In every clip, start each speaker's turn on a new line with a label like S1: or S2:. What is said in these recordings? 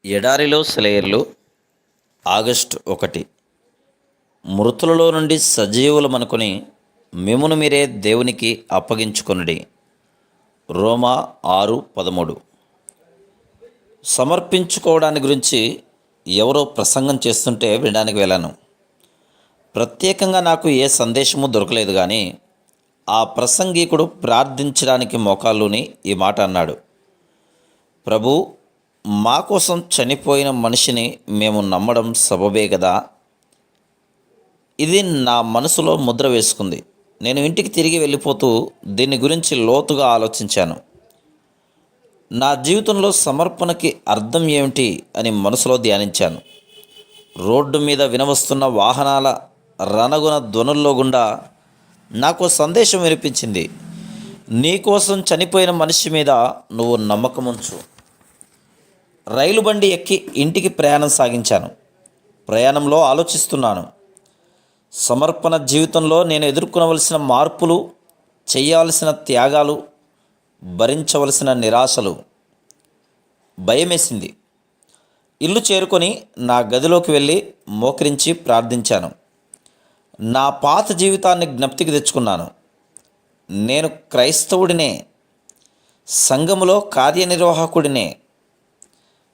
S1: ఎడారిలో సెలయేర్లు. ఆగస్టు 1. మృతులలో నుండి సజీవులమనుకొని మిమ్మును మీరే దేవునికి అప్పగించుకొనుడి. రోమా 6:13. సమర్పించుకోవడాన్ని గురించి ఎవరో ప్రసంగం చేస్తుంటే వినడానికి వెళ్ళాను. ప్రత్యేకంగా నాకు ఏ సందేశము దొరకలేదు, కానీ ఆ ప్రసంగికుడు ప్రార్థించడానికి మోకాళ్ళుని ఈ మాట అన్నాడు: ప్రభు, మా కోసం చనిపోయిన మనిషిని మేము నమ్మడం సబబే కదా. ఇది నా మనసులో ముద్ర వేసుకుంది. నేను ఇంటికి తిరిగి వెళ్ళిపోతూ దీని గురించి లోతుగా ఆలోచించాను. నా జీవితంలో సమర్పణకి అర్థం ఏమిటి అని మనసులో ధ్యానించాను. రోడ్డు మీద వినవస్తున్న వాహనాల రణగుణ ధ్వనుల్లో గుండా నాకు సందేశం వినిపించింది: నీకోసం చనిపోయిన మనిషి మీద నువ్వు నమ్మకముంచు. రైలు బండి ఎక్కి ఇంటికి ప్రయాణం సాగించాను. ప్రయాణంలో ఆలోచిస్తున్నాను. సమర్పణ జీవితంలో నేను ఎదుర్కొనవలసిన మార్పులు, చేయాల్సిన త్యాగాలు, భరించవలసిన నిరాశలు. భయమేసింది. ఇల్లు చేరుకొని నా గదిలోకి వెళ్ళి మోకరించి ప్రార్థించాను. నా పాత జీవితాన్ని జ్ఞప్తికి తెచ్చుకున్నాను. నేను క్రైస్తవుడినే, సంఘములో కార్యనిర్వాహకుడినే,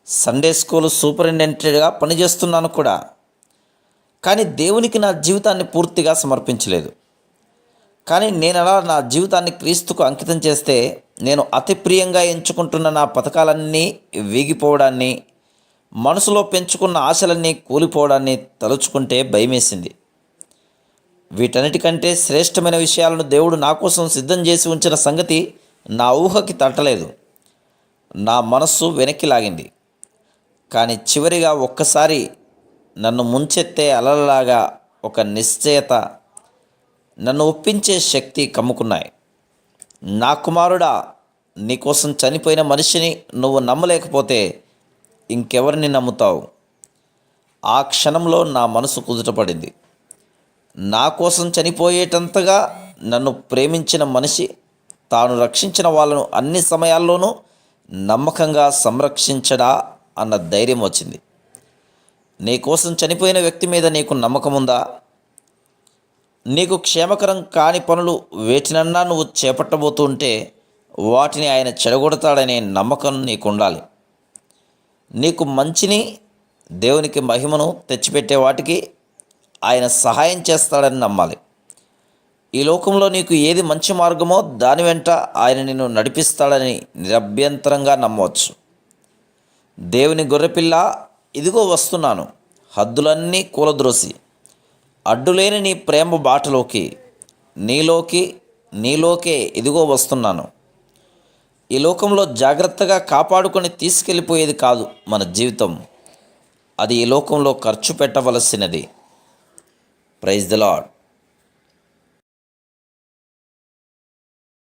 S1: సండే స్కూల్ సూపరింటెండెంట్గా పనిచేస్తున్నాను కూడా. కానీ దేవునికి నా జీవితాన్ని పూర్తిగా సమర్పించలేదు. కానీ నేను అలా నా జీవితాన్ని క్రీస్తుకు అంకితం చేస్తే నేను అతి ప్రియంగా ఎంచుకుంటున్న నా పథకాలన్నీ వీగిపోవడాన్ని, మనసులో పెంచుకున్న ఆశలన్నీ కూలిపోవడాన్ని తలుచుకుంటే భయమేసింది. వీటన్నిటికంటే శ్రేష్టమైన విషయాలను దేవుడు నా కోసం సిద్ధం చేసి ఉంచిన సంగతి నా ఊహకి తట్టలేదు. నా మనస్సు వెనక్కి లాగింది. కానీ చివరిగా ఒక్కసారి నన్ను ముంచెత్తే అలలలాగా ఒక నిశ్చయత, నన్ను ఒప్పించే శక్తి కమ్ముకున్నాయి. నా కుమారుడా, నీకోసం చనిపోయిన మనిషిని నువ్వు నమ్మలేకపోతే ఇంకెవరిని నమ్ముతావు? ఆ క్షణంలో నా మనసు కుదుటపడింది. నా కోసం చనిపోయేటంతగా నన్ను ప్రేమించిన మనిషి తాను రక్షించిన వాళ్ళను అన్ని సమయాల్లోనూ నమ్మకంగా సంరక్షించడా అన్న ధైర్యం వచ్చింది. నీకోసం చనిపోయిన వ్యక్తి మీద నీకు నమ్మకం ఉందా? నీకు క్షేమకరం కాని పనులు వేటినన్నా నువ్వు చేపట్టబోతుంటే వాటిని ఆయన చెడగొడతాడనే నమ్మకం నీకు ఉండాలి. నీకు మంచిని, దేవునికి మహిమను తెచ్చిపెట్టే వాటికి ఆయన సహాయం చేస్తాడని నమ్మాలి. ఈ లోకంలో నీకు ఏది మంచి మార్గమో దాని వెంట ఆయన నిన్ను నడిపిస్తాడని నిరభ్యంతరంగా నమ్మవచ్చు. దేవుని గొర్రెపిల్ల, ఇదిగో వస్తున్నాను, హద్దులన్నీ కూలద్రోసి అడ్డులేని నీ ప్రేమ బాటలోకి, నీలోకే ఇదిగో వస్తున్నాను. ఈ లోకంలో జాగ్రత్తగా కాపాడుకొని తీసుకెళ్ళిపోయేది కాదు మన జీవితం. అది ఈ లోకంలో ఖర్చు పెట్టవలసినది. Praise the lord.